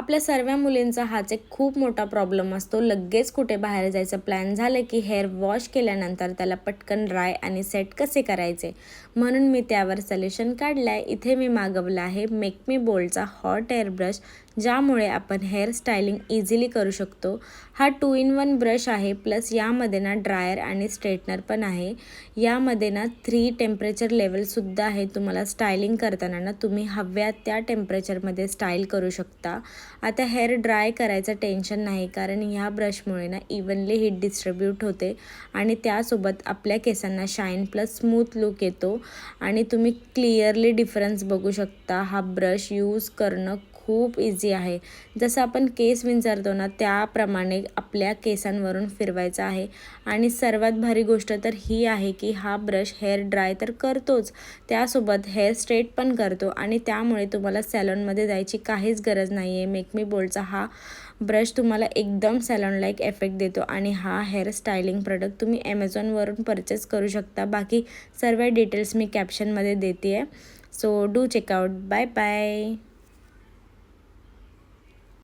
आपल्या सर्व मुलींचा हाच एक खूप मोठा प्रॉब्लेम असतो. लगेच कुठे बाहेर जायचं प्लॅन झालं की हेअर वॉश केल्यानंतर त्याला पटकन ड्राय आणि सेट कसे करायचे, म्हणून मी त्यावर सोल्युशन काढलं आहे. इथे मी मागवला आहे मेक मी बोल्डचा हॉट एअर ब्रश, ज्यामुळे आपण हेअर स्टायलिंग इझिली करू शकतो. हा 2 in 1 ब्रश आहे, प्लस यामध्ये ना ड्रायर आणि स्ट्रेटनर पण आहे. यामध्ये ना 3 टेम्परेचर लेवलसुद्धा आहे. तुम्हाला स्टायलिंग करताना ना तुम्ही हव्या त्या टेम्परेचरमध्ये स्टाईल करू शकता. आता हेअर ड्राय करायचं टेन्शन नाही, कारण ह्या ब्रशमुळे ना इव्हनली हीट डिस्ट्रीब्यूट होते आणि त्यासोबत आपल्या केसांना शाईन प्लस स्मूथ लुक येतो आणि तुम्ही क्लिअरली डिफरन्स बघू शकता. हा ब्रश यूज करणं खूप इझी आहे. जसं आपण केस विंचरतो ना त्याप्रमाणे आपल्या केसांवरून फिरवायचा आहे. आणि सर्वात भारी गोष्ट तर ही आहे की हा ब्रश हेअर ड्राय तर करतोच, त्यासोबत हेअर स्ट्रेट पण करतो आणि त्यामुळे तुम्हाला सॅलॉनमध्ये जायची काहीच गरज नाही आहे. मेक मी बोल्डचा हा ब्रश तुम्हाला एकदम सॅलॉन लाईक इफेक्ट देतो आणि हा हेअर स्टायलिंग प्रोडक्ट तुम्ही ॲमेझॉनवरून परचेस करू शकता. बाकी सर्व डिटेल्स मी कॅप्शनमध्ये देते आहे. So do check out. Bye bye.